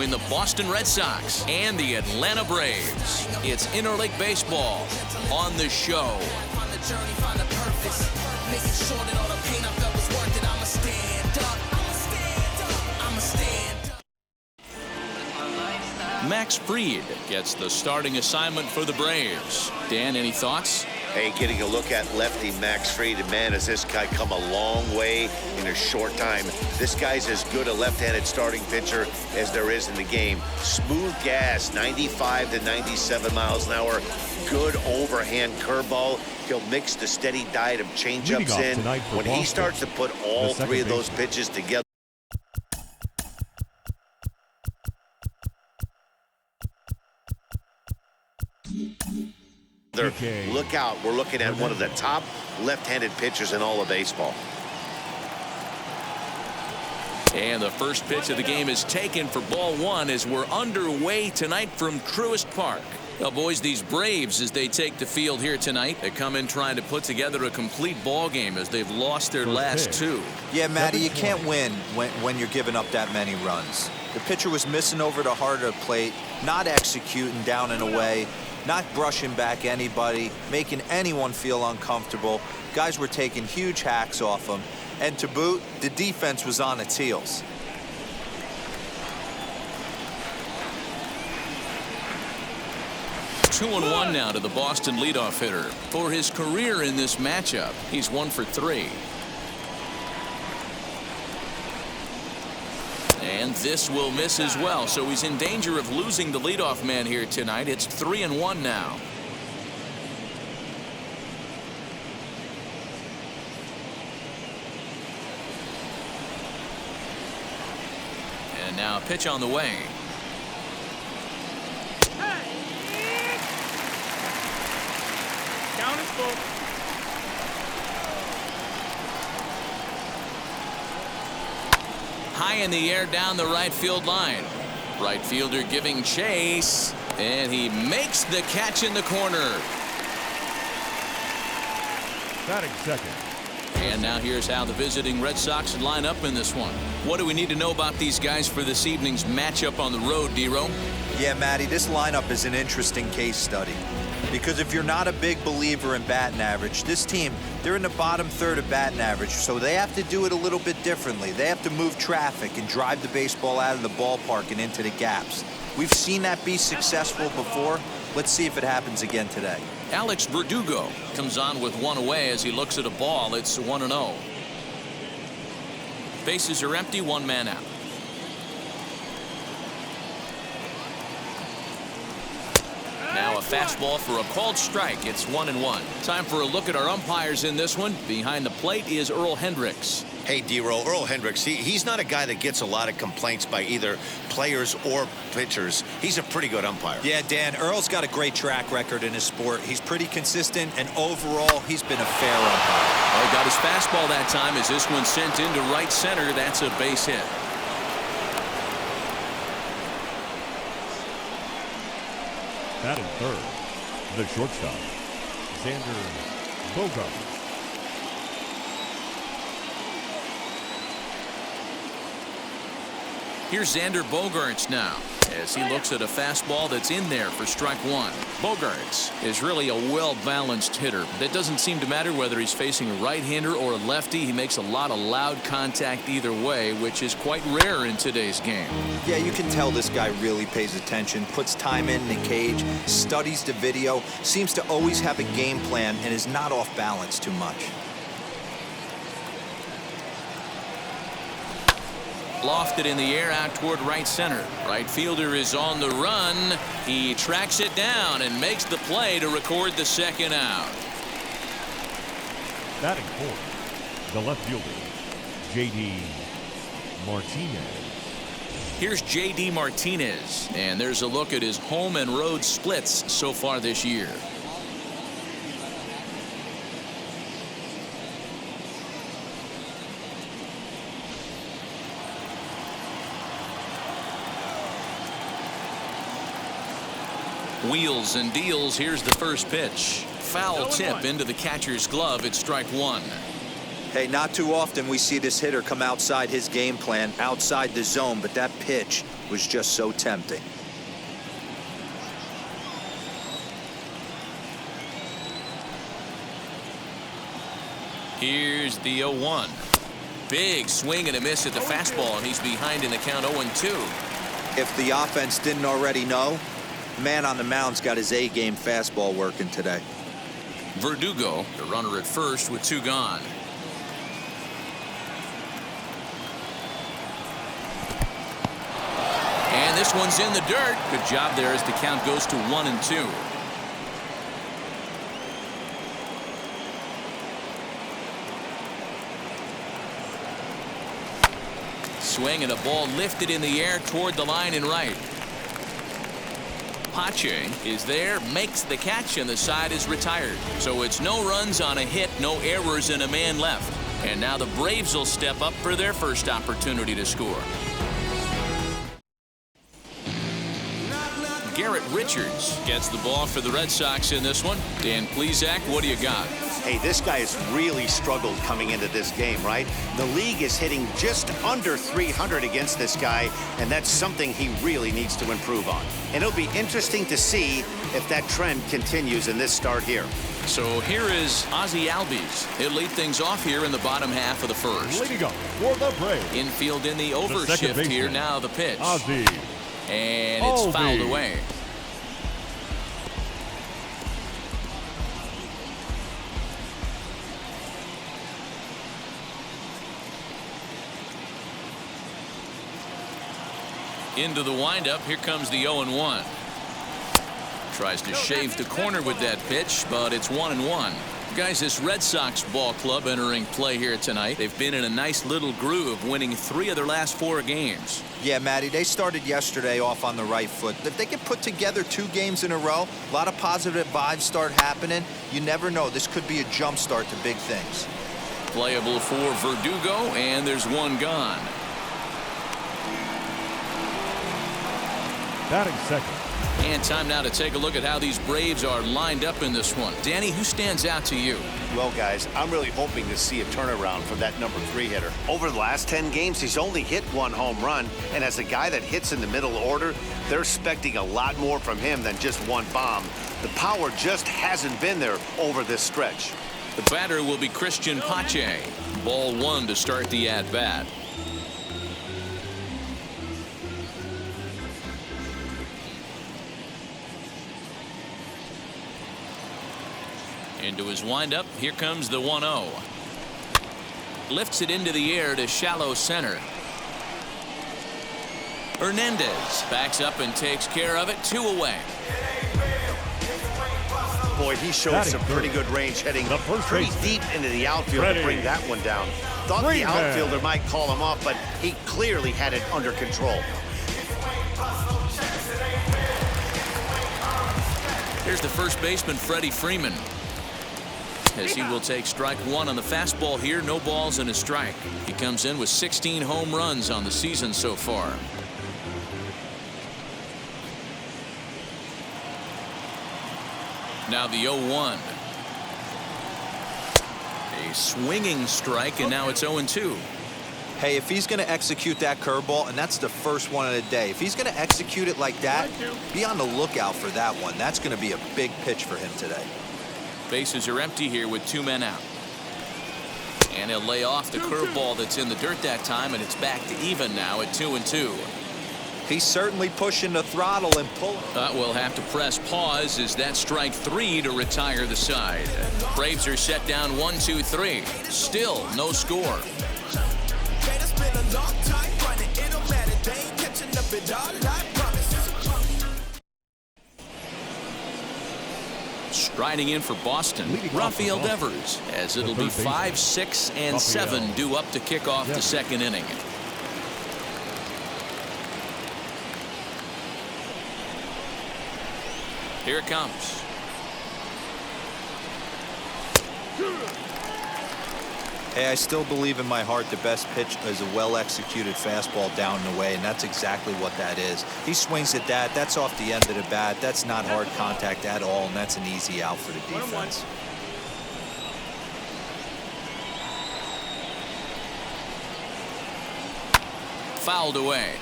between the Boston Red Sox and the Atlanta Braves. It's interleague baseball on the show. Max Fried gets the starting assignment for the Braves. Dan, any thoughts? Hey, getting a look at lefty Max Fried, and man, has this guy come a long way in a short time. This guy's as good a left-handed starting pitcher as there is in the game. Smooth gas, 95 to 97 miles an hour. Good overhand curveball. He'll mix the steady diet of changeups in. When he starts to put all three of those pitches together. Look out, we're looking at one of the top left-handed pitchers in all of baseball. And the first pitch of the game is taken for ball one as we're underway tonight from Truist Park. Now, boys, these Braves, as they take the field here tonight, they come in trying to put together a complete ball game as they've lost their last two. Yeah, Matty, you can't win when you're giving up that many runs. The pitcher was missing over the heart of the plate, not executing down and away, not brushing back anybody, making anyone feel uncomfortable. Guys were taking huge hacks off him. And to boot, the defense was on its heels. Two and one now to the Boston leadoff hitter. For his career in this matchup, he's 1 for 3. And this will miss as well, so he's in danger of losing the leadoff man here tonight. It's 3-1 now. And now a pitch on the way. Count is full. High in the air down the right field line. Right fielder giving chase, and he makes the catch in the corner. Batting second. And now here's how the visiting Red Sox line up in this one. What do we need to know about these guys for this evening's matchup on the road, D-Ro? Yeah, Matty, this lineup is an interesting case study. Because if you're not a big believer in batting average, this team, they're in the bottom third of batting average, so they have to do it a little bit differently. They have to move traffic and drive the baseball out of the ballpark and into the gaps. We've seen that be successful before. Let's see if it happens again today. Alex Verdugo comes on with one away as he looks at a ball. It's 1-0. Bases are empty, one man out. Now a fastball for a called strike. It's 1-1. Time for a look at our umpires in this one. Behind the plate is Earl Hendricks. Hey, D-Roll, Earl Hendricks, he's not a guy that gets a lot of complaints by either players or pitchers. He's a pretty good umpire. Yeah, Dan, Earl's got a great track record in his sport. He's pretty consistent, and overall, he's been a fair umpire. Oh, got his fastball that time as this one sent into right center. That's a base hit. Batting third, the shortstop, Xander Bogaerts. Here's Xander Bogaerts now as he looks at a fastball that's in there for strike one. Bogaerts is really a well-balanced hitter. That doesn't seem to matter whether he's facing a right-hander or a lefty. He makes a lot of loud contact either way, which is quite rare in today's game. Yeah, you can tell this guy really pays attention, puts time in the cage, studies the video, seems to always have a game plan, and is not off balance too much. Lofted in the air out toward right center. Right fielder is on the run. He tracks it down and makes the play to record the second out. Batting fourth, the left fielder, J.D. Martinez. Here's J.D. Martinez, and there's a look at his home and road splits so far this year. Wheels and deals. Here's the first pitch. Foul tip into the catcher's glove. It's strike one. Hey, not too often we see this hitter come outside his game plan, outside the zone, but that pitch was just so tempting. Here's the 0-1. Big swing and a miss at the fastball, and he's behind in the count 0-2. If the offense didn't already know, man on the mound's got his A-game fastball working today. Verdugo, the runner at first with 2 gone. And this one's in the dirt. Good job there as the count goes to 1-2. Swing and a ball lifted in the air toward the line and right. Pache is there, makes the catch, and the side is retired. So it's no runs on a hit, no errors, and a man left. And now the Braves will step up for their first opportunity to score. Garrett Richards gets the ball for the Red Sox in this one. Dan Plesac, what do you got? Hey, this guy has really struggled coming into this game, right? The league is hitting just under 300 against this guy, and that's something he really needs to improve on. And it'll be interesting to see if that trend continues in this start here. So here is Ozzie Albies. He'll lead things off here in the bottom half of the first. Leading up for the Braves. Infield in the overshift here. Now the pitch. Ozzie. And it's fouled away. Into the windup. Here comes the 0-1. Tries to shave the corner with that pitch, but it's 1-1. Guys, this Red Sox ball club entering play here tonight. They've been in a nice little groove, winning 3 of their last 4 games. Yeah, Matty, they started yesterday off on the right foot. If they can put together 2 games in a row, a lot of positive vibes start happening. You never know. This could be a jump start to big things. Playable for Verdugo, and there's 1 gone. Batting second. And time now to take a look at how these Braves are lined up in this one. Danny, who stands out to you? Well, guys, I'm really hoping to see a turnaround from that number 3 hitter. Over the last 10 games, he's only hit 1 home run, and as a guy that hits in the middle order, they're expecting a lot more from him than just 1 bomb. The power just hasn't been there over this stretch. The batter will be Christian Pache. Ball 1 to start the at-bat. Into his windup. Here comes the 1-0. Lifts it into the air to shallow center. Hernandez backs up and takes care of it. 2 away. Boy, he showed some pretty good range heading pretty deep into the outfield to bring that one down. Thought the outfielder might call him off, but he clearly had it under control. Here's the first baseman, Freddie Freeman, as he will take strike 1 on the fastball here. No balls and a strike. He comes in with 16 home runs on the season so far. Now the 0-1. A swinging strike, and now it's 0-2. Hey, if he's going to execute that curveball, and that's the first one of the day, if he's going to execute it like that, be on the lookout for that one. That's going to be a big pitch for him today. Bases are empty here with 2 men out. And he'll lay off the curveball that's in the dirt that time, and it's back to even now at 2-2. He's certainly pushing the throttle and pulling. We'll have to press pause as that strike 3 to retire the side. Braves are set down 1-2-3. Still no score. Striding in for Boston, Rafael Devers, as it'll be 5, 6, and 7 due up to kick off the second inning. Here it comes. Hey, I still believe in my heart the best pitch is a well-executed fastball down and away, and that's exactly what that is. He swings at that. That's off the end of the bat. That's not hard contact at all, and that's an easy out for the defense. Fouled away.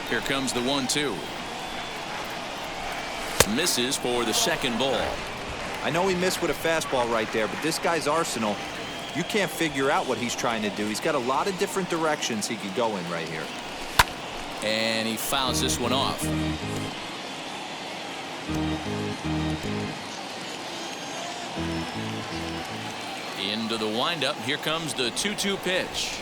Here comes the 1-2. Misses for the second ball. I know he missed with a fastball right there, but this guy's arsenal, you can't figure out what he's trying to do. He's got a lot of different directions he could go in right here. And he fouls this one off. Into the windup. Here comes the 2-2 pitch.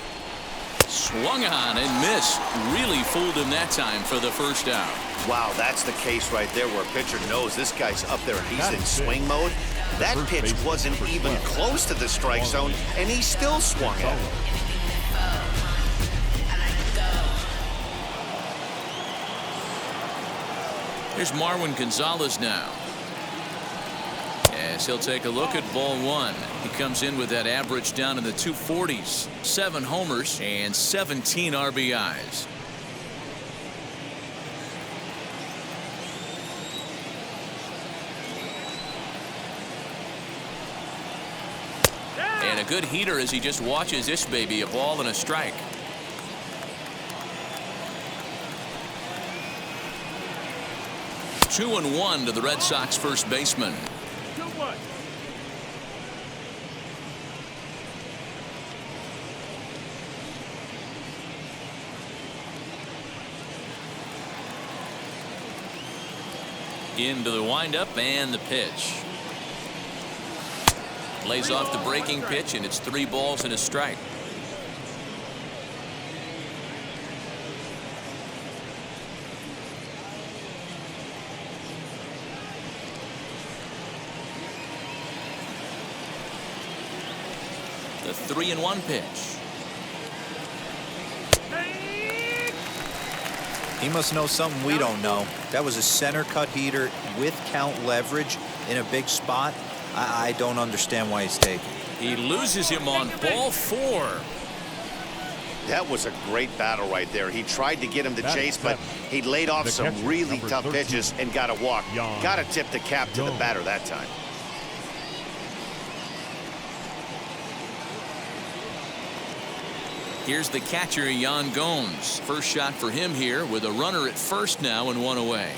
Swung on and missed. Really fooled him that time for the first out. Wow, that's the case right there where a pitcher knows this guy's up there and he's in swing mode. That pitch wasn't even close to the strike zone, and he still swung at it. Here's Marwin Gonzalez now. As he'll take a look at ball one. He comes in with that average down in the 240s. 7 homers and 17 RBIs. And a good heater as he just watches this baby, a ball and a strike. Two and one to the Red Sox first baseman. 2-1. Into the windup and the pitch. Lays off the breaking pitch, and it's 3 balls and a strike. The 3-1 pitch. He must know something we don't know. That was a center cut heater with count leverage in a big spot. I don't understand why he's taking it. He loses him on ball 4. That was a great battle right there. He tried to get him to chase, but he laid off some really tough pitches and got a walk. Got to tip the cap to the batter that time. Here's the catcher, Yan Gomes. First shot for him here with a runner at first now and 1 away.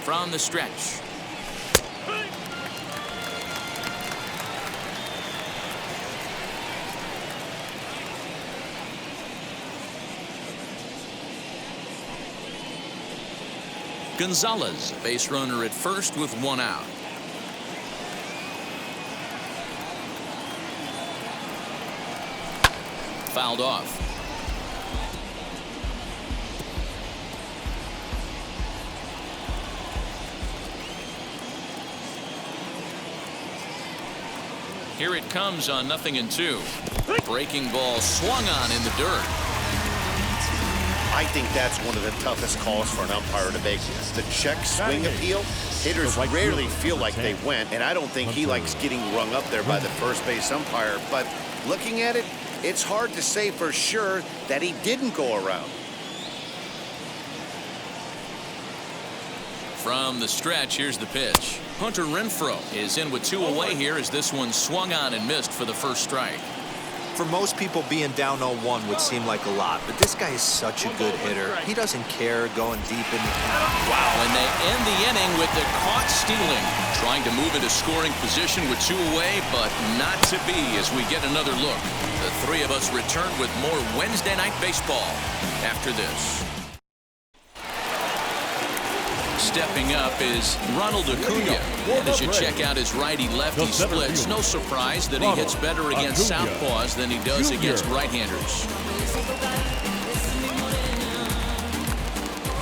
From the stretch. Gonzalez, base runner at first with 1 out. Fouled off. Here it comes on 0-2. Breaking ball swung on in the dirt. I think that's one of the toughest calls for an umpire to make. The check swing appeal. Hitters rarely feel like they went, and I don't think he likes getting rung up there by the first base umpire. But looking at it, it's hard to say for sure that he didn't go around. From the stretch, here's the pitch. Hunter Renfroe is in with 2 away here as this one swung on and missed for the first strike. For most people, being down 0-1 would seem like a lot, but this guy is such a good hitter. He doesn't care going deep in. Wow, and they end the inning with the caught stealing. Trying to move into scoring position with 2 away, but not to be as we get another look. The 3 of us return with more Wednesday Night Baseball after this. Stepping up is Ronald Acuna. And as you check out his righty-lefty splits, no surprise that he hits better against southpaws than he does against right-handers.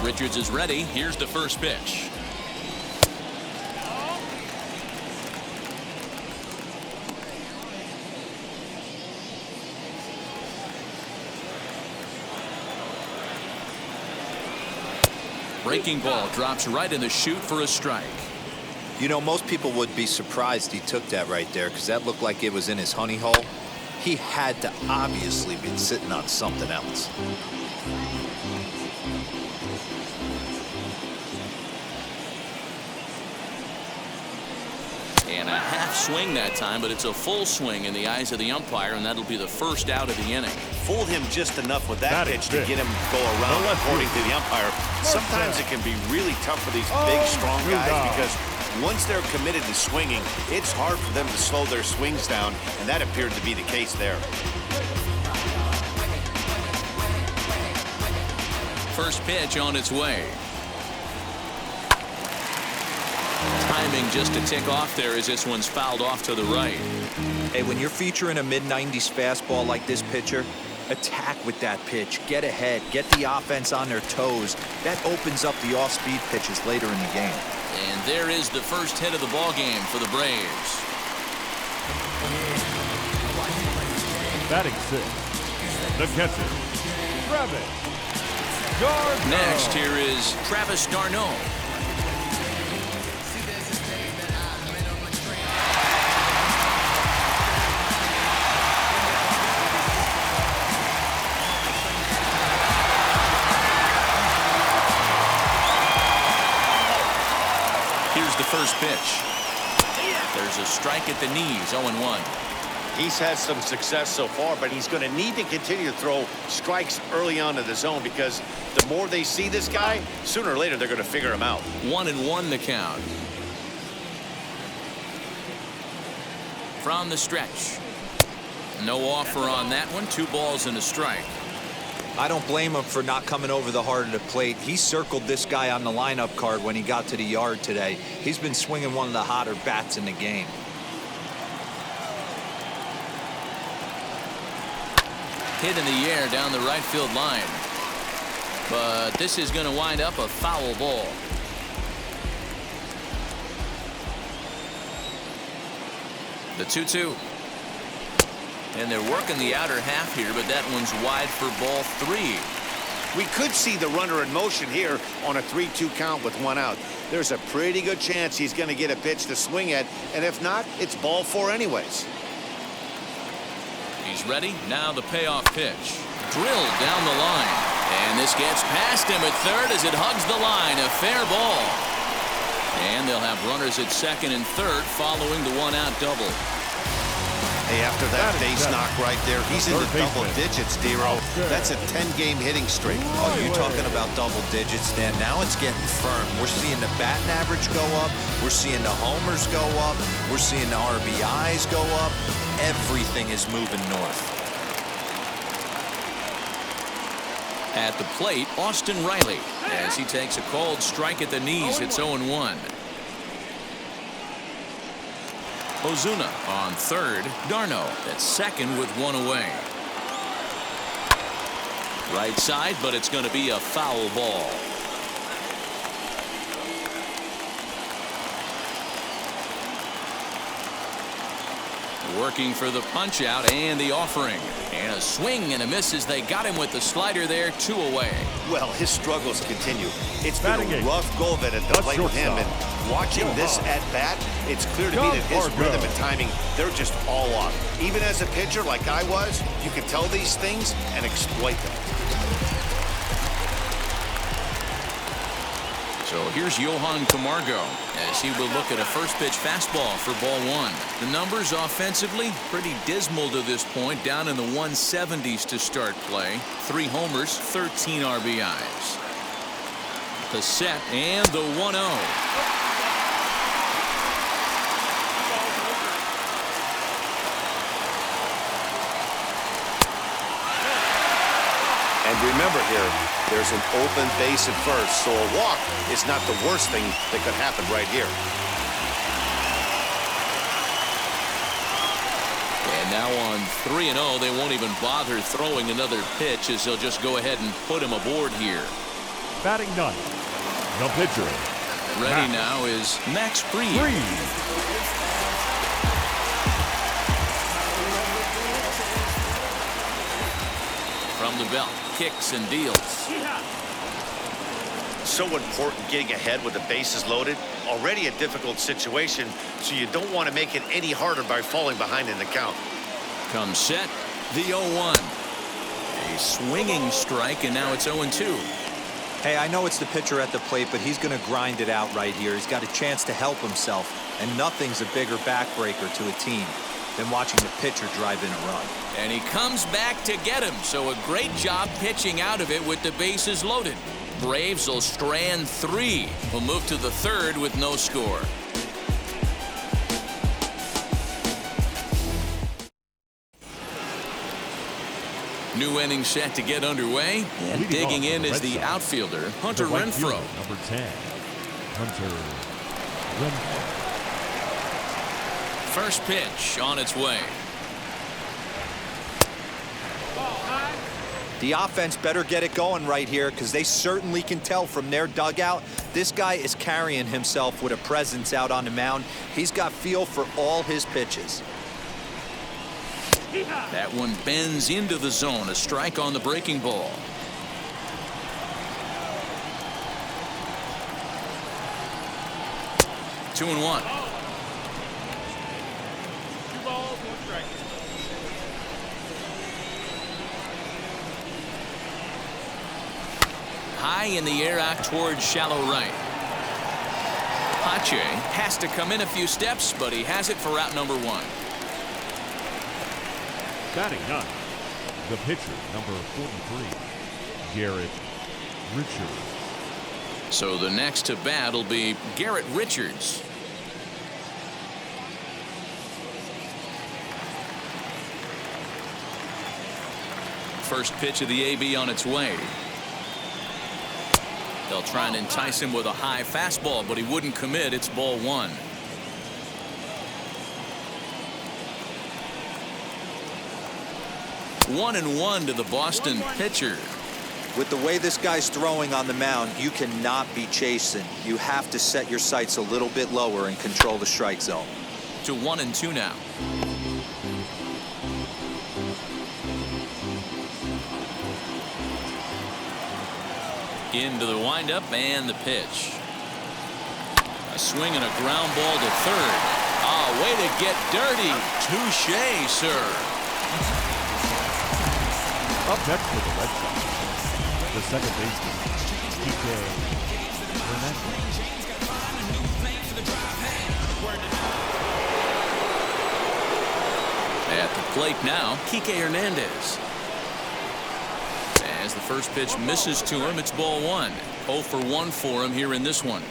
Richards is ready. Here's the first pitch. Breaking ball drops right in the chute for a strike. You know, most people would be surprised he took that right there because that looked like it was in his honey hole. He had to obviously be sitting on something else. And a half swing that time, but it's a full swing in the eyes of the umpire, and that'll be the first out of the inning. Fooled him just enough with that pitch to get him go around, according to the umpire. Sometimes it can be really tough for these big, strong guys because once they're committed to swinging, it's hard for them to slow their swings down, and that appeared to be the case there. First pitch on its way. Timing just to tick off there as this one's fouled off to the right. Hey, when you're featuring a mid-90s fastball like this pitcher, attack with that pitch. Get ahead. Get the offense on their toes. That opens up the off-speed pitches later in the game. And there is the first hit of the ball game for the Braves. Batting sixth, the catcher, Travis d'Arnaud. Next, here is Travis d'Arnaud. Here's the first pitch. There's a strike at the knees, 0-1. He's had some success so far, but he's going to need to continue to throw strikes early on in the zone because the more they see this guy, sooner or later they're going to figure him out. 1-1 the count. From the stretch. No offer on that one. 2 balls and a strike. I don't blame him for not coming over the heart of the plate. He circled this guy on the lineup card when he got to the yard today. He's been swinging one of the hotter bats in the game. Hit in the air down the right field line. But this is going to wind up a foul ball. The 2-2. And they're working the outer half here, but that one's wide for ball 3. We could see the runner in motion here on a 3-2 count with 1 out. There's a pretty good chance he's going to get a pitch to swing at, and if not, it's ball 4 anyways. He's ready. Now the payoff pitch. Drilled down the line. And this gets past him at third as it hugs the line. A fair ball. And they'll have runners at second and third following the 1-out double. Hey, after that base knock right there, he's in the double digits, D-Row. That's a 10-game hitting streak. Oh, you're talking about double digits, Dan. Now it's getting firm. We're seeing the batting average go up. We're seeing the homers go up. We're seeing the RBIs go up. Everything is moving north. At the plate, Austin Riley. As he takes a cold strike at the knees, it's 0-1. Ozuna on third. d'Arnaud at second with 1 away. Right side, but it's going to be a foul ball. Working for the punch out and the offering. And a swing and a miss as they got him with the slider there, 2 away. Well, his struggles continue. It's been a rough go of it at the plate with him, and watching this at bat, it's clear to me that his rhythm and timing, they're just all off. Even as a pitcher like I was, you can tell these things and exploit them. So here's Johan Camargo as he will look at a first pitch fastball for ball 1. The numbers offensively pretty dismal to this point, down in the 170s to start play. 3 homers, 13 RBIs. The set and the 1-0. And remember here, there's an open base at first, so a walk is not the worst thing that could happen right here. And now on 3-0, they won't even bother throwing another pitch as they'll just go ahead and put him aboard here. Batting ninth, the pitcher. Ready now is Max Fried. From the belt, kicks and deals. So important getting ahead with the bases loaded. Already a difficult situation, so you don't want to make it any harder by falling behind in the count. Comes set, the 0-1. A swinging strike, and now it's 0-2. Hey, I know it's the pitcher at the plate, but he's going to grind it out right here. He's got a chance to help himself, and nothing's a bigger backbreaker to a team than watching the pitcher drive in a run. And he comes back to get him, so a great job pitching out of it with the bases loaded. Braves will strand 3. We'll move to the 3rd with no score. New inning set to get underway, and Leading digging off in the is Red the Sox, outfielder, Hunter the right Renfroe. fielder, number 10, Hunter Renfroe. First pitch on its way. The offense better get it going right here, because they certainly can tell from their dugout this guy is carrying himself with a presence out on the mound. He's got feel for all his pitches. That one bends into the zone. A strike on the breaking ball. Two and one. 2 balls, 1 strike. High in the air out towards shallow right. Pache has to come in a few steps, but he has it for out number 1. Batting 9, the pitcher, number 43, Garrett Richards. So the next to bat will be Garrett Richards. First pitch of the AB on its way. They'll try and entice him with a high fastball, but he wouldn't commit. It's ball 1. 1-1 to the Boston pitcher. With the way this guy's throwing on the mound, you cannot be chasing. You have to set your sights a little bit lower and control the strike zone. To 1-2 now. Into the windup and the pitch. A swing and a ground ball to third. Ah, way to get dirty. Touche, sir. Up next for the Red Sox, the second baseman, Kike Hernandez. At the plate now, Kike Hernandez. As the first pitch misses to him, it's ball 1. 0 for 1 for him here in this one.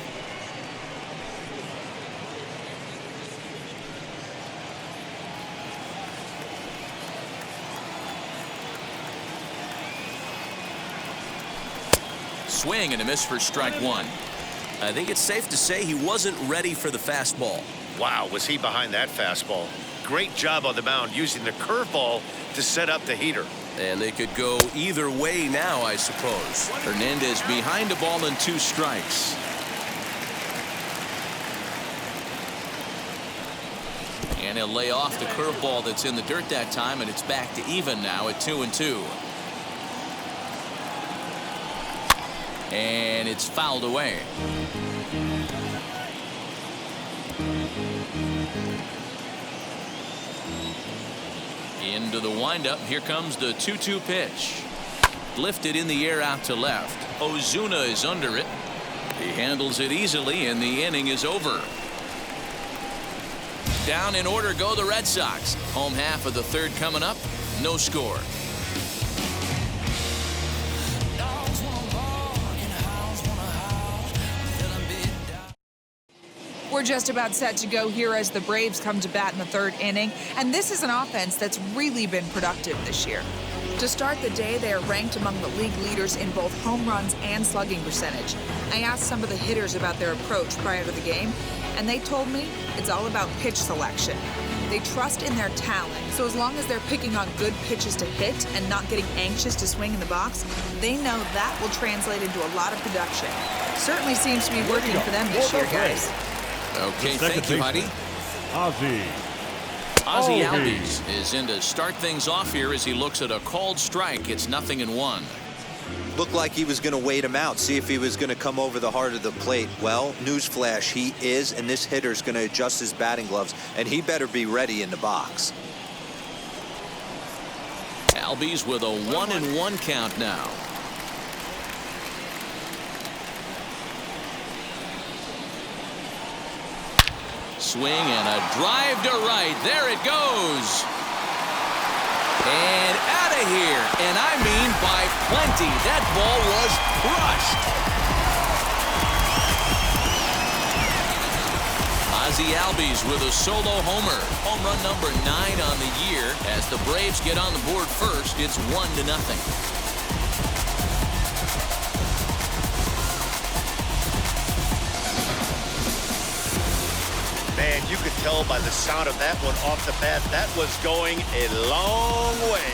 Swing and a miss for strike 1. I think it's safe to say he wasn't ready for the fastball. Wow, was he behind that fastball. Great job on the mound using the curveball to set up the heater. And they could go either way now, I suppose. Hernandez behind a ball and 2 strikes. And he'll lay off the curveball that's in the dirt that time, and it's back to even now at 2-2. And it's fouled away. Into the windup. Here comes the 2-2 pitch. Lifted in the air out to left. Ozuna is under it. He handles it easily, and the inning is over. Down in order go the Red Sox. Home half of the 3rd coming up. No score. We're just about set to go here as the Braves come to bat in the 3rd inning, and this is an offense that's really been productive this year. To start the day, they are ranked among the league leaders in both home runs and slugging percentage. I asked some of the hitters about their approach prior to the game, and they told me it's all about pitch selection. They trust in their talent, so as long as they're picking on good pitches to hit and not getting anxious to swing in the box, they know that will translate into a lot of production. Certainly seems to be working for them this year, guys. Okay, thank you, Heidi. Ozzy Albies is in to start things off here as he looks at a called strike. It's 0-1. Looked like he was going to wait him out, see if he was going to come over the heart of the plate. Well, newsflash, he is, and this hitter's going to adjust his batting gloves, and he better be ready in the box. Albies with a 1-1 count now. Swing and a drive to right. There it goes. And out of here. And I mean by plenty. That ball was crushed. Ozzie Albies with a solo homer. Home run number 9 on the year. As the Braves get on the board first, it's 1-0. Man, you could tell by the sound of that one off the bat, that was going a long way.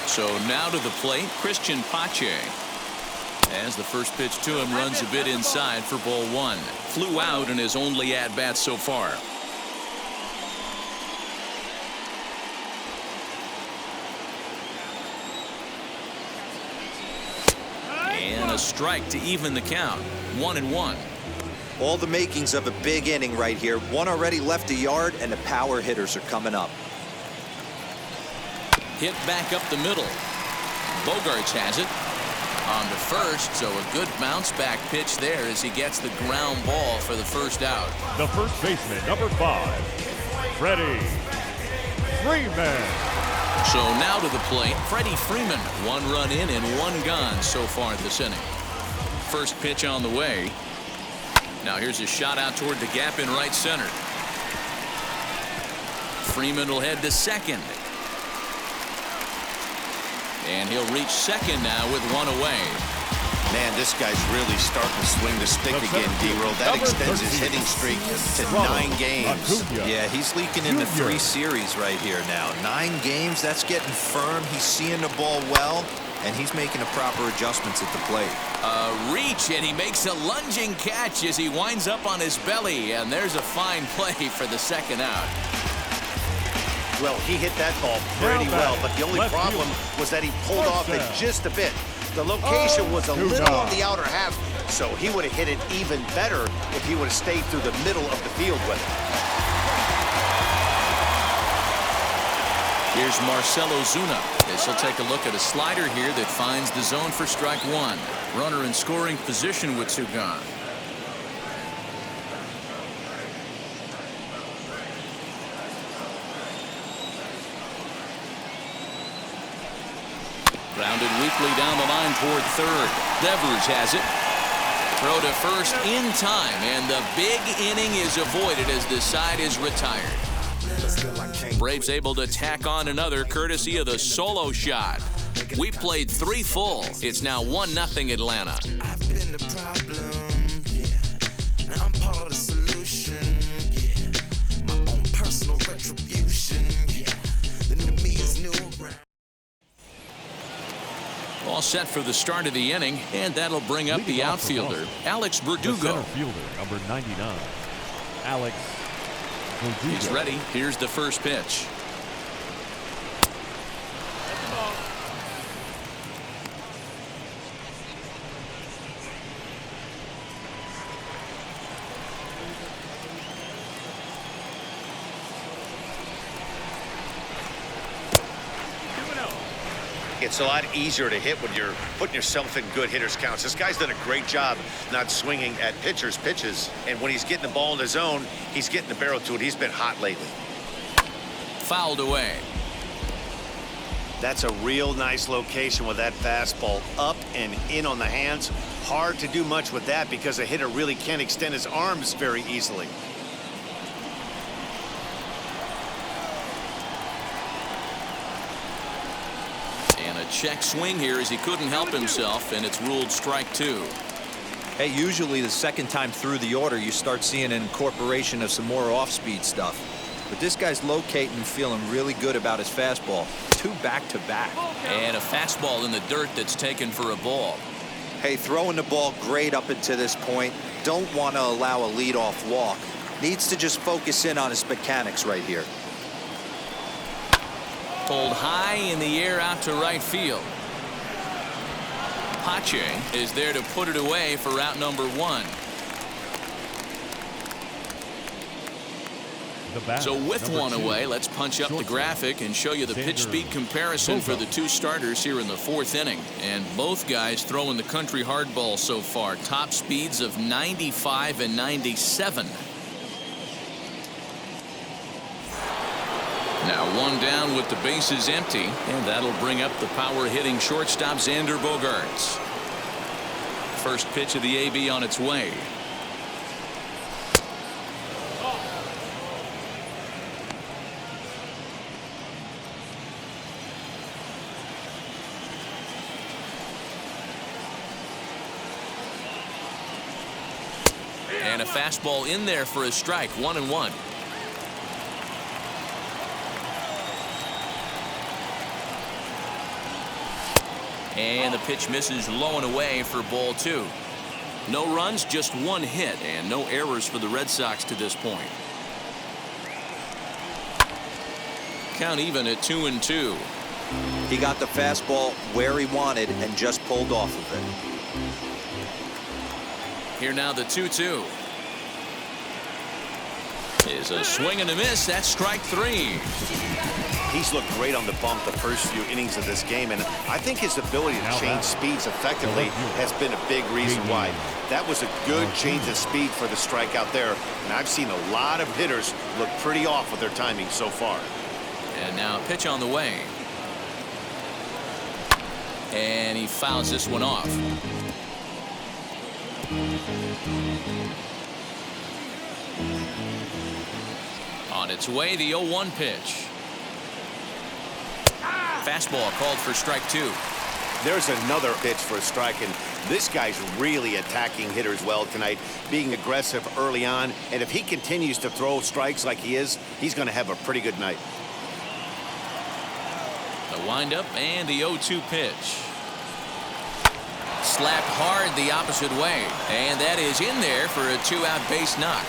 So now to the plate, Christian Pache. As the first pitch to him runs a bit inside for ball 1. Flew out in his only at-bat so far. And a strike to even the count. 1-1. All the makings of a big inning right here. One already left a yard, and the power hitters are coming up. Hit back up the middle. Bogaerts has it on to first, so a good bounce back pitch there as he gets the ground ball for the first out. The first baseman, number 5, Freddie Freeman. So now to the plate, Freddie Freeman. 1 run in and 1 gone so far this inning. First pitch on the way. Now here's a shot out toward the gap in right center. Freeman will head to second. And he'll reach second now with 1 away. Man, this guy's really starting to swing the stick again, D-Roll. That extends his hitting streak to 9 games. Yeah, he's leaking into 3 series right here now. 9 games, that's getting firm. He's seeing the ball well, and he's making the proper adjustments at the plate. Reach, and he makes a lunging catch as he winds up on his belly. And there's a fine play for the second out. Well, he hit that ball pretty well, but the only problem was that he pulled off it just a bit. The location was a little on the outer half, so he would have hit it even better if he would have stayed through the middle of the field with it. Here's Marcell Ozuna. This will take a look at a slider here that finds the zone for strike 1. Runner in scoring position with 2 gone. Grounded weakly down the line toward third. Devers has it. Throw to first in time, and the big inning is avoided as the side is retired. Braves able to tack on another courtesy of the solo shot. We played 3 full. It's now 1-0 Atlanta. All set for the start of the inning, and that'll bring up the outfielder, Alex Verdugo. The center fielder, number 99, Alex Verdugo. He's ready. Here's the first pitch. It's a lot easier to hit when you're putting yourself in good hitters counts. This guy's done a great job not swinging at pitchers' pitches. And when he's getting the ball in the zone, he's getting the barrel to it. He's been hot lately. Fouled away. That's a real nice location with that fastball up and in on the hands. Hard to do much with that because a hitter really can't extend his arms very easily. And a check swing here as he couldn't help himself, and it's ruled strike 2. Hey, usually the second time through the order, you start seeing an incorporation of some more off-speed stuff. But this guy's locating and feeling really good about his fastball. 2 back-to-back. And a fastball in the dirt that's taken for a ball. Hey, throwing the ball great up until this point. Don't want to allow a leadoff walk. Needs to just focus in on his mechanics right here. Pulled high in the air out to right field. Pache is there to put it away for out number 1. So with one away, let's punch up the graphic and show you the pitch speed comparison for the two starters here in the 4th inning. And both guys throwing the country hardball so far. Top speeds of 95 and 97. Now 1 down with the bases empty, and that'll bring up the power hitting shortstop Xander Bogaerts. First pitch of the AB on its way. And a fastball in there for a strike. 1-1. And the pitch misses low and away for ball 2. No runs, just 1 hit, and no errors for the Red Sox to this point. Count even at 2-2. He got the fastball where he wanted and just pulled off of it. Here now the 2-2. Is a swing and a miss. That's strike 3. He's looked great on the bump the first few innings of this game, and I think his ability to change speeds effectively has been a big reason why. That was a good change of speed for the strikeout there, and I've seen a lot of hitters look pretty off with their timing so far. And now a pitch on the way. And he fouls this one off. On its way, the 0-1 pitch. Fastball called for strike 2. There's another pitch for a strike, and this guy's really attacking hitters well tonight, being aggressive early on, and if he continues to throw strikes like he is, he's going to have a pretty good night. The windup and the 0-2 pitch. Slapped hard the opposite way, and that is in there for a 2-out base knock.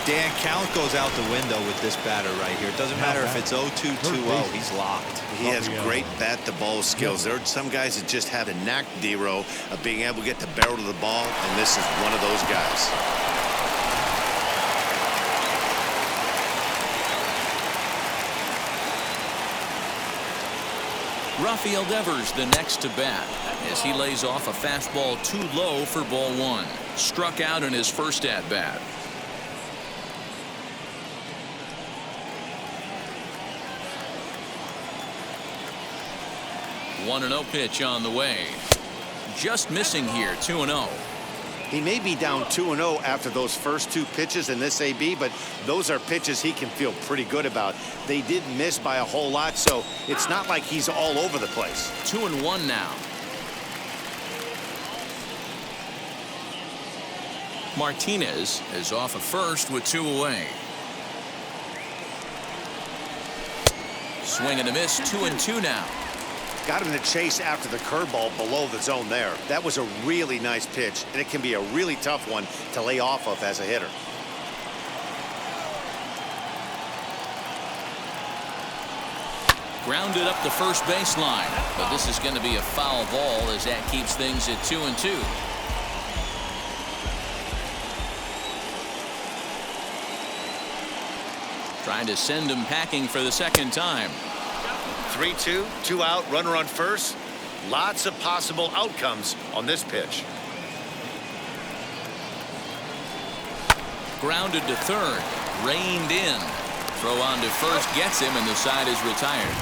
Dan, count goes out the window with this batter right here. It doesn't matter if it's 0-2, 2-0. He's locked. He has great bat-to-ball skills. There are some guys that just have a knack, D-Row, of being able to get the barrel of the ball, and this is one of those guys. Rafael Devers the next to bat as he lays off a fastball too low for ball 1. Struck out in his first at bat. One 1-0 pitch on the way. Just missing here. 2-0. He may be down 2-0 after those first 2 pitches in this AB, but those are pitches he can feel pretty good about. They did miss by a whole lot, so it's not like he's all over the place. 2-1 now. Martinez is off at first with 2 away. Swing and a miss. 2-2 now. Got him to chase after the curveball below the zone there. That was a really nice pitch, and it can be a really tough one to lay off of as a hitter. Grounded up the first baseline, but this is going to be a foul ball as that keeps things at 2-2. Trying to send him packing for the second time. 3-2, 2 out, runner on first. Lots of possible outcomes on this pitch. Grounded to third, reined in. Throw on to first gets him, and the side is retired.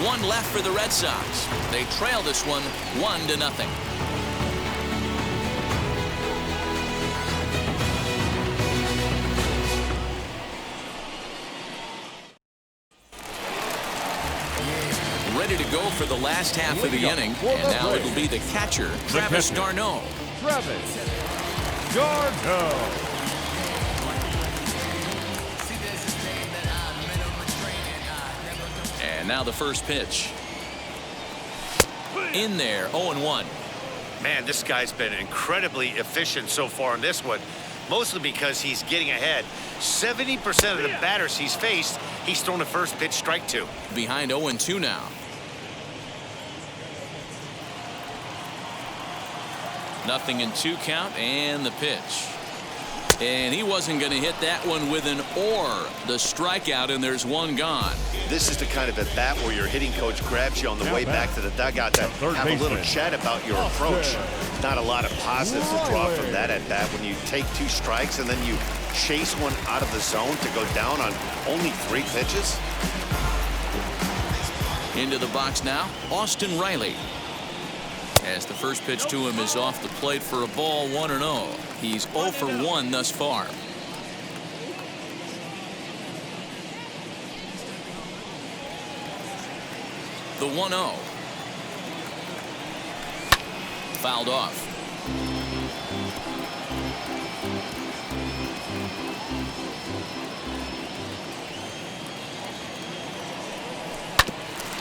1 left for the Red Sox. They trail this one 1-0. Ready to go for the last half of the inning, and now it'll be the catcher, Travis d'Arnaud. Travis d'Arnaud. And now the first pitch. In there, 0-1. Man, this guy's been incredibly efficient so far in this one, mostly because he's getting ahead. 70% of the batters he's faced, he's thrown a first pitch strike to. Behind 0-2 now. Nothing in 2 count, and the pitch. And he wasn't going to hit that one with an or. The strikeout, and there's one gone. This is the kind of at bat where your hitting coach grabs you on the way back to the dugout to have a little chat about your approach. Not a lot of positives to draw from that at bat when you take 2 strikes and then you chase one out of the zone to go down on only 3 pitches. Into the box now, Austin Riley. As the first pitch to him is off the plate for a ball, 1-0. He's 0 for 1 thus far. The 1-0. Fouled off.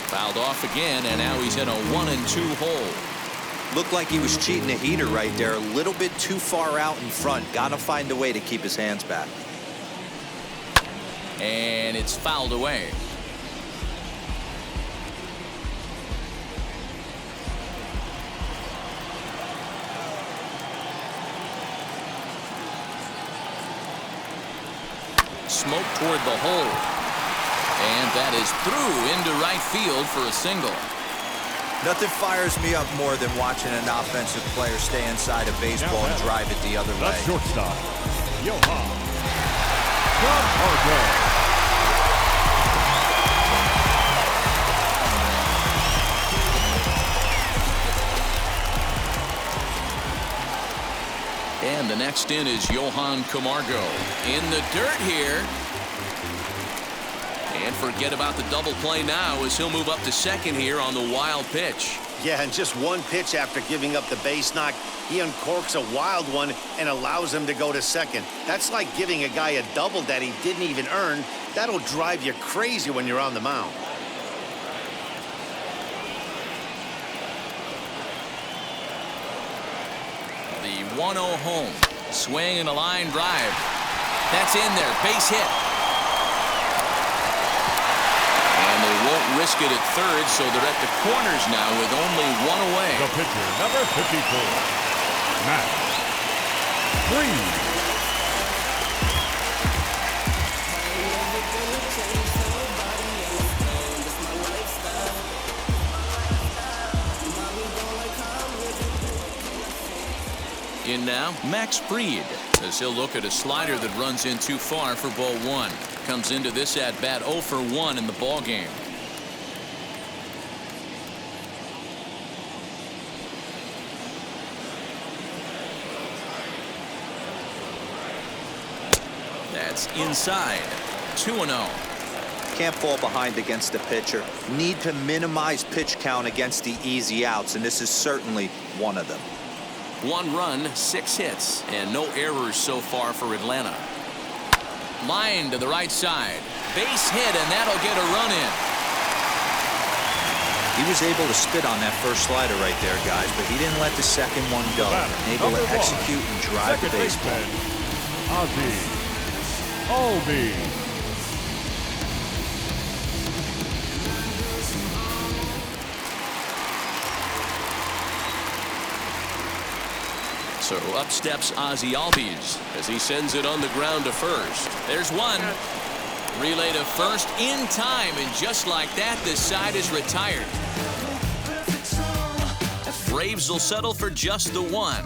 Fouled off again, and now he's in a 1-2 hole. Looked like he was cheating a heater right there, a little bit too far out in front. Got to find a way to keep his hands back. And it's fouled away. Smoke toward the hole. And that is through into right field for a single. Nothing fires me up more than watching an offensive player stay inside a baseball and drive it the other way. That's shortstop, Johan Camargo. And the next in is Johan Camargo. In the dirt here. And forget about the double play now as he'll move up to second here on the wild pitch. Yeah, and just 1 pitch after giving up the base knock, he uncorks a wild one and allows him to go to second. That's like giving a guy a double that he didn't even earn. That'll drive you crazy when you're on the mound. The 1-0 home. Swing and a line drive. That's in there. Base hit. And they won't risk it at third, so they're at the corners now with only 1 away. The pitcher, number 54, Max Fried. In now, Max Fried, as he'll look at a slider that runs in too far for ball 1. Comes into this at bat 0 for 1 in the ball game. That's inside. 2-0. Can't fall behind against the pitcher. Need to minimize pitch count against the easy outs, and this is certainly one of them. 1 run, 6 hits, and no errors so far for Atlanta. Line to the right side. Base hit, and that'll get a run in. He was able to spit on that first slider right there, guys, but he didn't let the second one go. Able to execute and drive the baseball. Ozzie Albies. So up steps Ozzie Albies as he sends it on the ground to first. There's one. Relay to first in time, and just like that, this side is retired. Braves will settle for just the 1.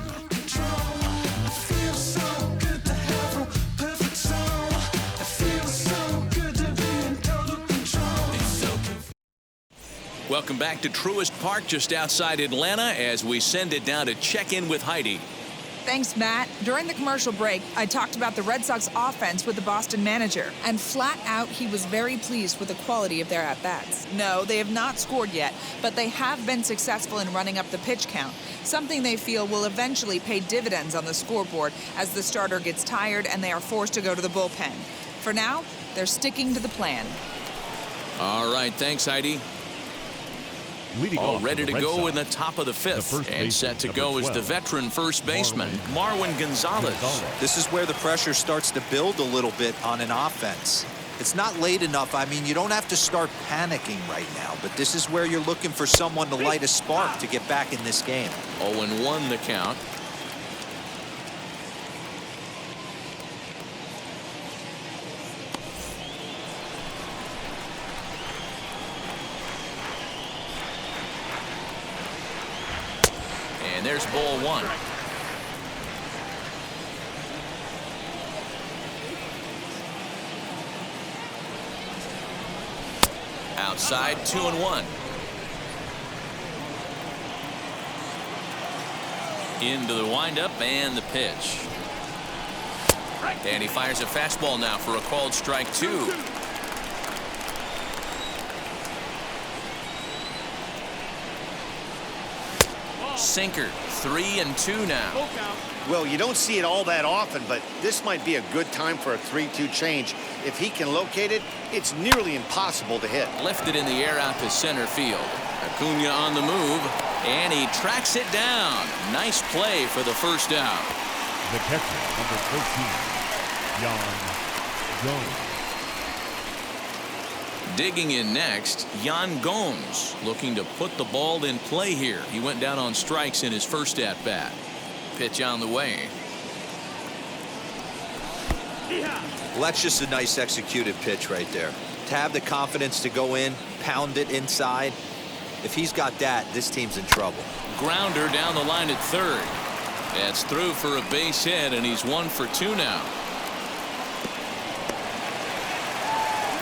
Welcome back to Truist Park just outside Atlanta as we send it down to check in with Heidi. Thanks, Matt. During the commercial break, I talked about the Red Sox offense with the Boston manager, and flat out, he was very pleased with the quality of their at-bats. No, they have not scored yet, but they have been successful in running up the pitch count, something they feel will eventually pay dividends on the scoreboard as the starter gets tired and they are forced to go to the bullpen. For now, they're sticking to the plan. All right, thanks, Heidi. Leading All off ready for to the Red go Sox, in the top of the fifth. first And baseman, set to number go is the 12, veteran first baseman, Marwin Gonzalez. This is where the pressure starts to build a little bit on an offense. It's not late enough. I mean, you don't have to start panicking right now, but this is where you're looking for someone to light a spark to get back in this game. 0-1 the count. And there's ball one. Outside, 2-1. Into the windup and the pitch. And he fires a fastball now for a called strike two. Sinker, 3-2 now. Well, you don't see it all that often, but this might be a good time for a 3-2 change. If he can locate it, it's nearly impossible to hit. Lifted in the air out to center field. Acuna on the move, and he tracks it down. Nice play for the first out. The catcher, number 13, Yan Gomes. Digging in next, Yan Gomes, looking to put the ball in play here. He went down on strikes in his first at-bat. Pitch on the way. Well, that's just a nice executed pitch right there. To have the confidence to go in, pound it inside. If he's got that, this team's in trouble. Grounder down the line at third. That's through for a base hit, and he's 1 for 2 now.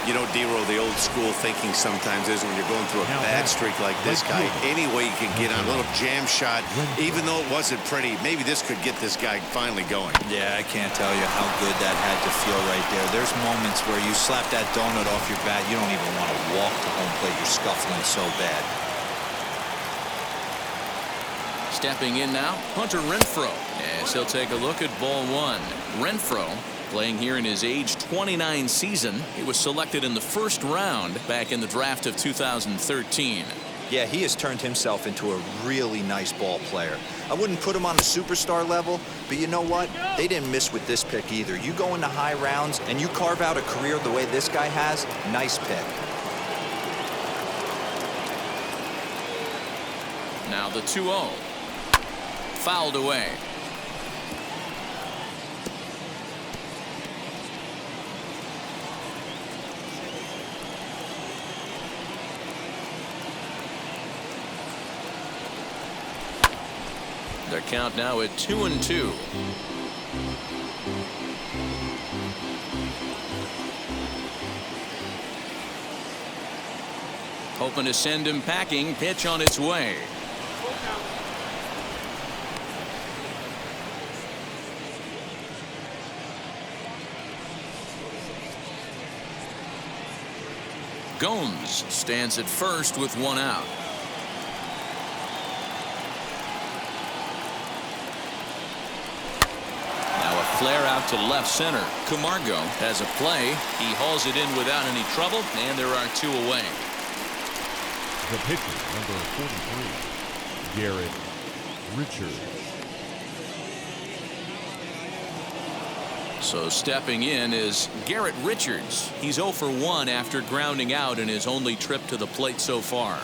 You know, D-Roll, the old school thinking sometimes is when you're going through a bad streak like this guy, any way you can get on a little jam shot, even though it wasn't pretty, maybe this could get this guy finally going. Yeah, I can't tell you how good that had to feel right there. There's moments where you slap that donut off your bat, you don't even want to walk to home plate. You're scuffling so bad. Stepping in now, Hunter Renfroe, as he'll take a look at ball one. Renfroe, playing here in his age 29 season. He was selected in the first round back in the draft of 2013. Yeah, he has turned himself into a really nice ball player. I wouldn't put him on the superstar level, but you know what? They didn't miss with this pick either. You go into high rounds and you carve out a career the way this guy has, nice pick. Now the 2-0. Fouled away. The count now at 2-2. Hoping to send him packing. Pitch on its way. Gomes stands at first with 1 out. Flare out to left center. Camargo has a play. He hauls it in without any trouble, and there are 2 away. The pitcher, number 43, Garrett Richards. So stepping in is Garrett Richards. He's 0 for 1 after grounding out in his only trip to the plate so far.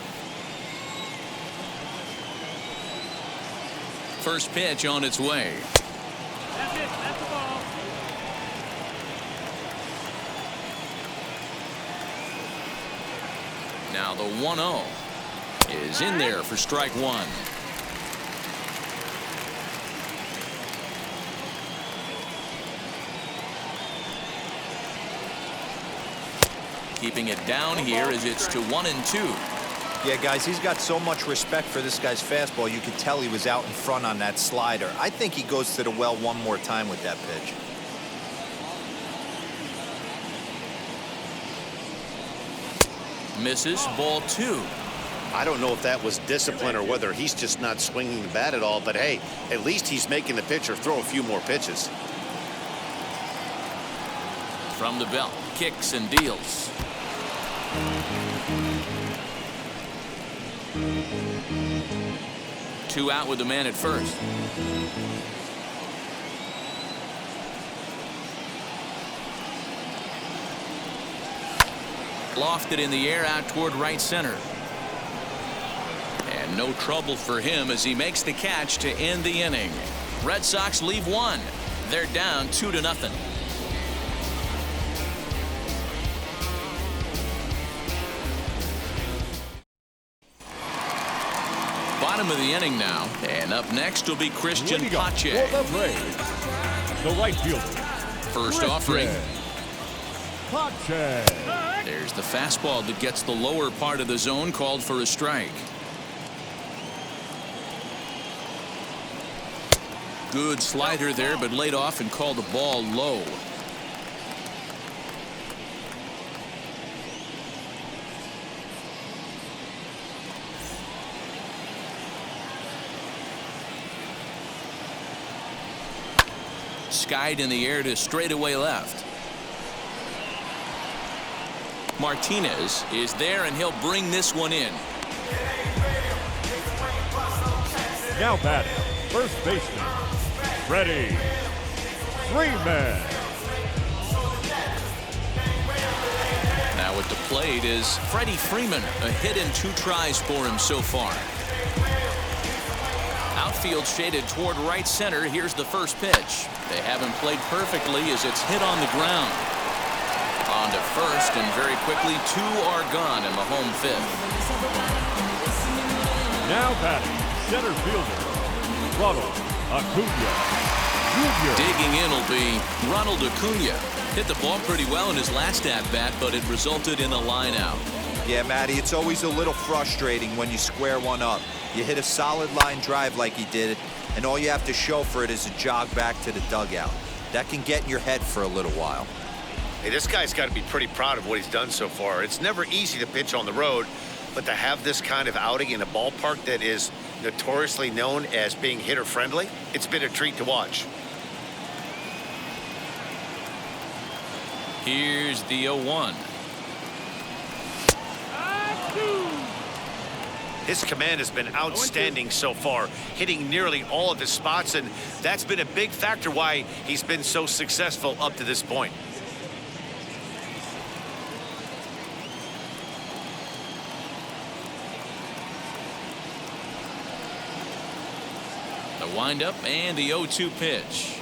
First pitch on its way. That's it. That's the ball. Now the 1-0 is in there for strike one. Keeping it down here as it's to 1-2. Yeah, guys, he's got so much respect for this guy's fastball. You could tell he was out in front on that slider. I think he goes to the well one more time with that pitch. Misses, ball 2. I don't know if that was discipline or whether he's just not swinging the bat at all, but hey, at least he's making the pitcher throw a few more pitches. From the belt, kicks and deals. Two out with the man at first. Lofted in the air out toward right center. And no trouble for him as he makes the catch to end the inning. Red Sox leave one. They're down 2-0. Bottom of the inning now, and up next will be Christian Pache. The right fielder. First offering. Pache. There's the fastball that gets the lower part of the zone, called for a strike. Good slider there, but laid off and called the ball low. Skied in the air to straightaway left. Martinez is there, and he'll bring this one in. Now batting, first baseman, Freddie Freeman. Now at the plate is Freddie Freeman. A hit in 2 tries for him so far. Outfield shaded toward right center. Here's the first pitch. They haven't played perfectly as it's hit on the ground. On to first, and very quickly 2 are gone in the home 5th. Now batting, center fielder, Ronald Acuna Jr. Digging in will be Ronald Acuna. Hit the ball pretty well in his last at-bat, but it resulted in a line out. Yeah, Matty, it's always a little frustrating when you square one up. You hit a solid line drive like he did, and all you have to show for it is a jog back to the dugout. That can get in your head for a little while. Hey, this guy's got to be pretty proud of what he's done so far. It's never easy to pitch on the road, but to have this kind of outing in a ballpark that is notoriously known as being hitter-friendly, it's been a treat to watch. Here's the 0-1. His command has been outstanding so far, hitting nearly all of his spots, and that's been a big factor why he's been so successful up to this point. The windup and the 0-2 pitch.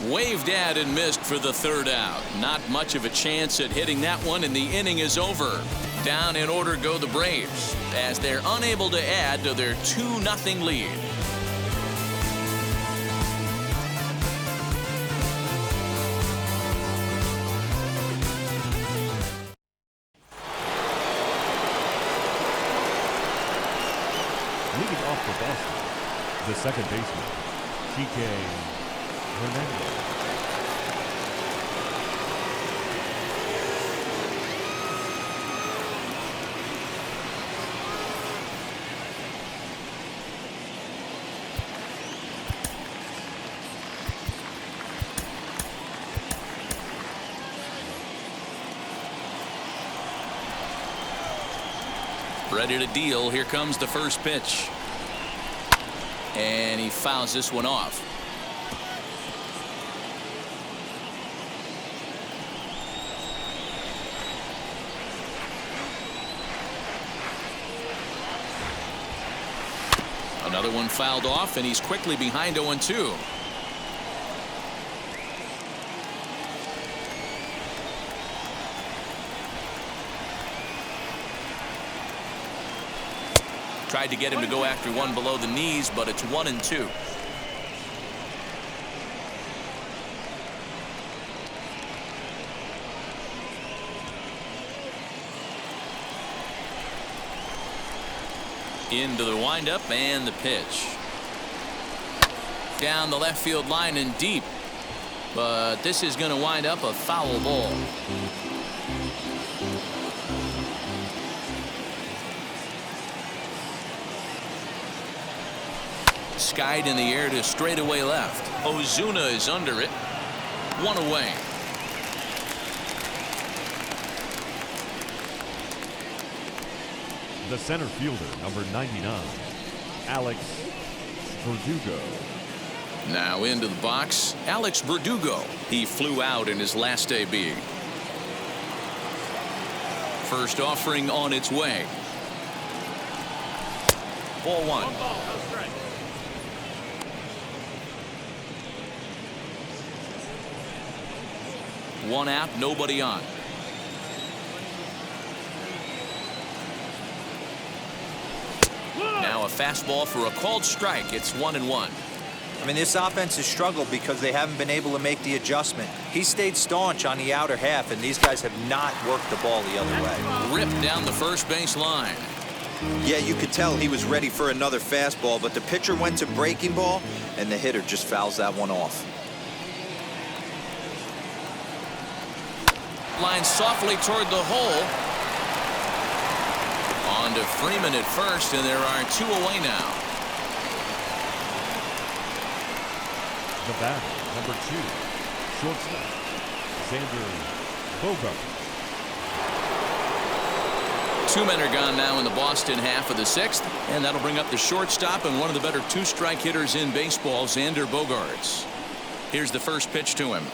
Waved at and missed for the 3rd out. Not much of a chance at hitting that one, and the inning is over. Down in order go the Braves as they're unable to add to their 2-0 lead. Leading off for Boston, the second baseman, Kike Hernandez. Ready to deal. Here comes the first pitch. And he fouls this one off. Another one fouled off, and he's quickly behind 0-2. Tried to get him to go after one below the knees, but it's 1-2. Into the windup and the pitch. Down the left field line and deep. But this is going to wind up a foul ball. Skied in the air to straightaway left. Ozuna is under it. 1 away. The center fielder, number 99, Alex Verdugo. Now into the box, Alex Verdugo. He flew out in his last AB. First offering on its way. Ball one. One ball, no strike. One out, nobody on. Now a fastball for a called strike. It's 1-1. I mean, this offense has struggled because they haven't been able to make the adjustment. He stayed staunch on the outer half, and these guys have not worked the ball the other way. Ripped down the first base line. Yeah, you could tell he was ready for another fastball, but the pitcher went to breaking ball, and the hitter just fouls that one off. Line softly toward the hole. On to Freeman at first, and there are 2 away now. The batter, number 2, shortstop, Xander Bogart. 2 men are gone now in the Boston half of the 6th, and that'll bring up the shortstop and one of the better 2-strike hitters in baseball, Xander Bogaerts. Here's the first pitch to him.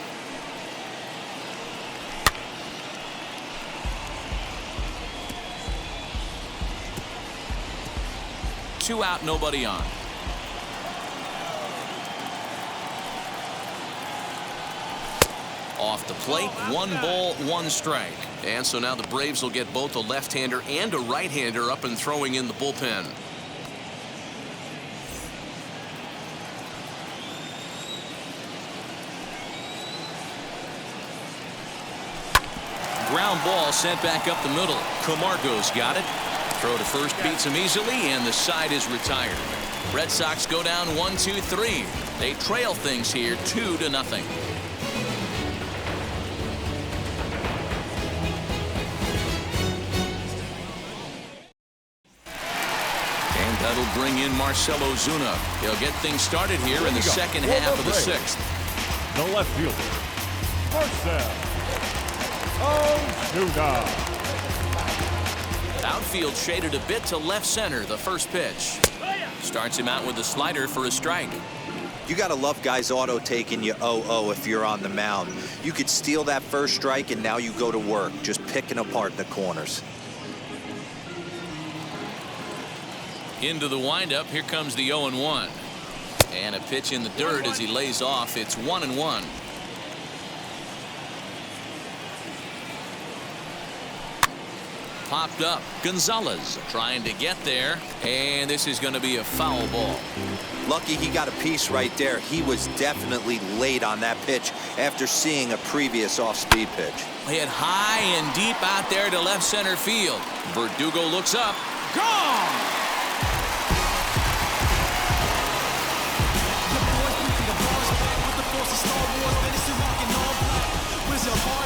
Two out, nobody on. Off the plate, 1 ball, 1 strike. And so now the Braves will get both a left-hander and a right-hander up and throwing in the bullpen. Ground ball sent back up the middle. Camargo's got it. Throw to first beats him easily, and the side is retired. Red Sox go down 1-2-3. They trail things here 2-0. That'll bring in Marcell Ozuna. He'll get things started here in the second half of the 6th. The left fielder, Marcell Ozuna. Outfield shaded a bit to left center. The first pitch. Starts him out with a slider for a strike. You got to love guys auto taking you 0-0 if you're on the mound. You could steal that first strike, and now you go to work, just picking apart the corners. Into the windup. Here comes the 0-1. And a pitch in the dirt as he lays off. It's 1-1. Popped up. Gonzalez trying to get there. And this is going to be a foul ball. Lucky he got a piece right there. He was definitely late on that pitch after seeing a previous off-speed pitch. Hit high and deep out there to left center field. Verdugo looks up. Gone!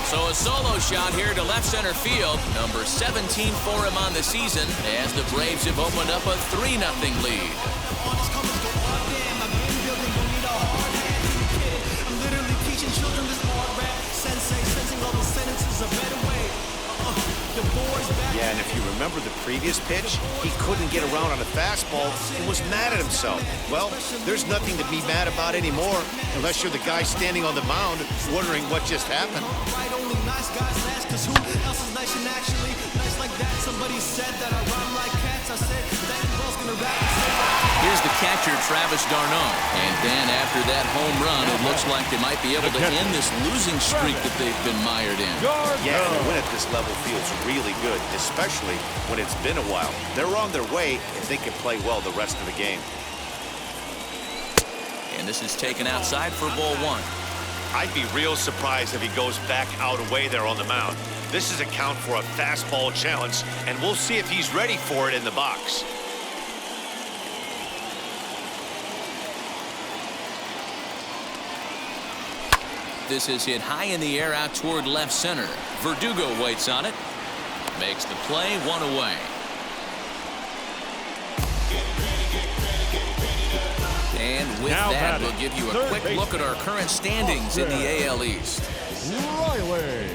So a solo shot here to left center field. Number 17 for him on the season as the Braves have opened up a 3-0 lead. Yeah, and if you remember the previous pitch, he couldn't get around on a fastball and was mad at himself. Well, there's nothing to be mad about anymore unless you're the guy standing on the mound wondering what just happened. Here's the catcher, Travis d'Arnaud. And then after that home run, it looks like they might be able to end this losing streak that they've been mired in. Yeah, and the win at this level feels really good, especially when it's been a while. They're on their way if they can play well the rest of the game. And this is taken outside for ball 1. I'd be real surprised if he goes back out away there on the mound. This is a count for a fastball challenge, and we'll see if he's ready for it in the box. This is hit high in the air out toward left center. Verdugo waits on it. Makes the play, 1 away. And with that, we'll give you a quick look at our current standings in the AL East. Riley.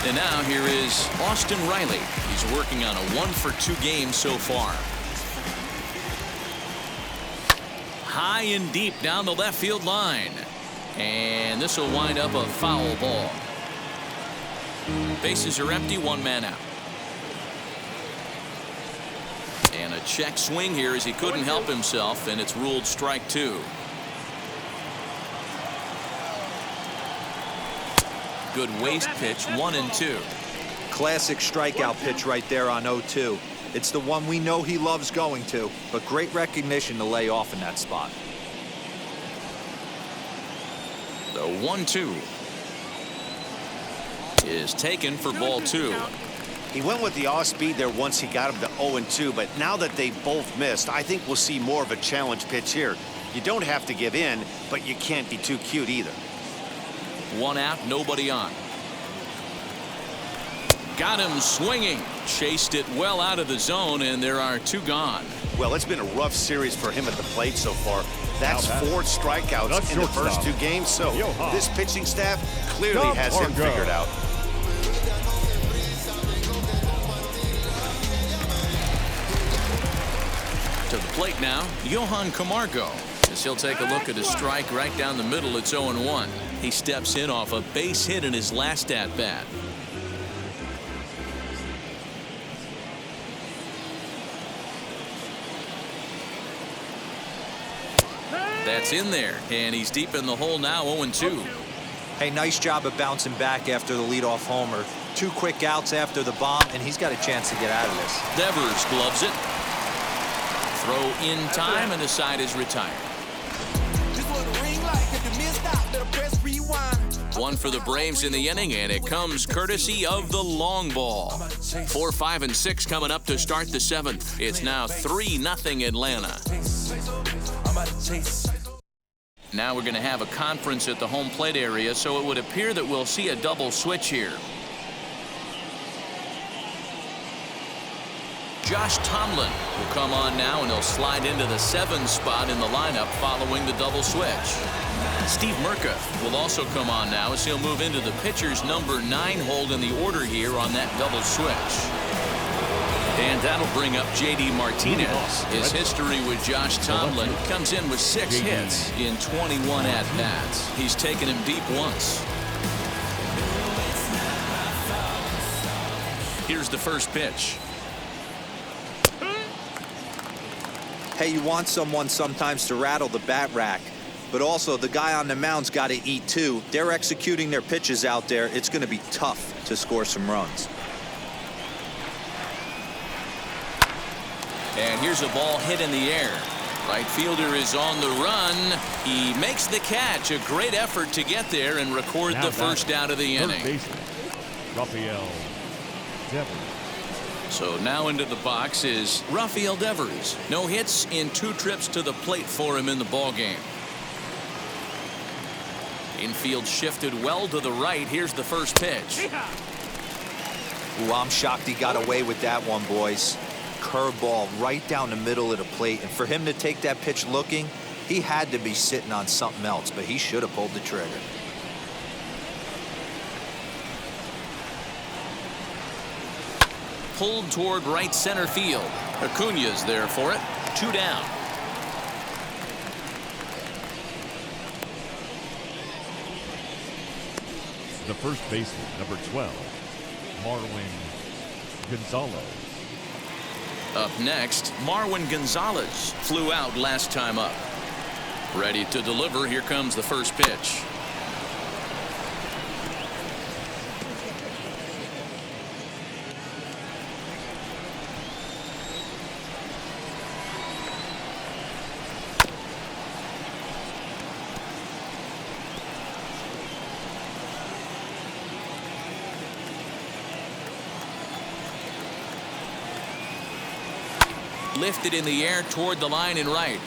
And now here is Austin Riley. He's working on a 1-for-2 game so far. High and deep down the left field line. And this will wind up a foul ball. Bases are empty, 1 man out. And a check swing here as he couldn't help himself, and it's ruled strike 2. Good waist pitch, 1-2. Classic strikeout pitch right there on 0-2. It's the one we know he loves going to, but great recognition to lay off in that spot. The 1-2 is taken for ball 2. He went with the off speed there once he got him to 0-2, but now that they both missed, I think we'll see more of a challenge pitch here. You don't have to give in, but you can't be too cute either. 1 out, nobody on. Got him swinging. Chased it well out of the zone, and there are 2 gone. Well, it's been a rough series for him at the plate so far. That's 4 strikeouts in the first 2 games, so this pitching staff clearly has him figured out. To the plate now, Johan Camargo. As he'll take a look at a strike right down the middle. It's 0-1. He steps in off a base hit in his last at-bat. That's in there, and he's deep in the hole now, 0-2. Hey, nice job of bouncing back after the leadoff homer. 2 quick outs after the bomb, and he's got a chance to get out of this. Devers gloves it. Throw in time, and the side is retired. 1 for the Braves in the inning, and it comes courtesy of the long ball. 4, 5, and 6 coming up to start the 7th. It's now 3-0 Atlanta. Now we're going to have a conference at the home plate area, so it would appear that we'll see a double switch here. Josh Tomlin will come on now, and he'll slide into the 7 spot in the lineup following the double switch. Steve Merca will also come on now as he'll move into the pitcher's number 9 hold in the order here on that double switch. And that'll bring up J.D. Martinez. His history with Josh Tomlin comes in with 6 hits in 21 at-bats. He's taken him deep once. Here's the first pitch. Hey, you want someone sometimes to rattle the bat rack, but also the guy on the mound's got to eat too. They're executing their pitches out there. It's going to be tough to score some runs. And here's a ball hit in the air. Right fielder is on the run. He makes the catch. A great effort to get there and record the first out of the inning. Rafael Devers. So now into the box is Rafael Devers. No hits in 2 trips to the plate for him in the ballgame. Infield shifted well to the right. Here's the first pitch. Ooh, I'm shocked he got away with that one, boys. Curveball right down the middle of the plate, and for him to take that pitch looking, he had to be sitting on something else, but he should have pulled the trigger. Pulled toward right center field. Acuña's there for it. 2 down. The first baseman, number 12, Marwin Gonzalez. Up next, Marwin Gonzalez flew out last time up. Ready to deliver. Here comes the first pitch. Lifted in the air toward the line and right.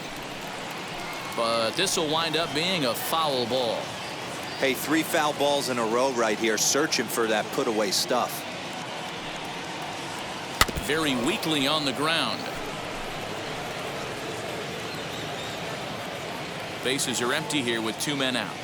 But this will wind up being a foul ball. Hey, 3 foul balls in a row right here, searching for that put-away stuff. Very weakly on the ground. Bases are empty here with 2 men out.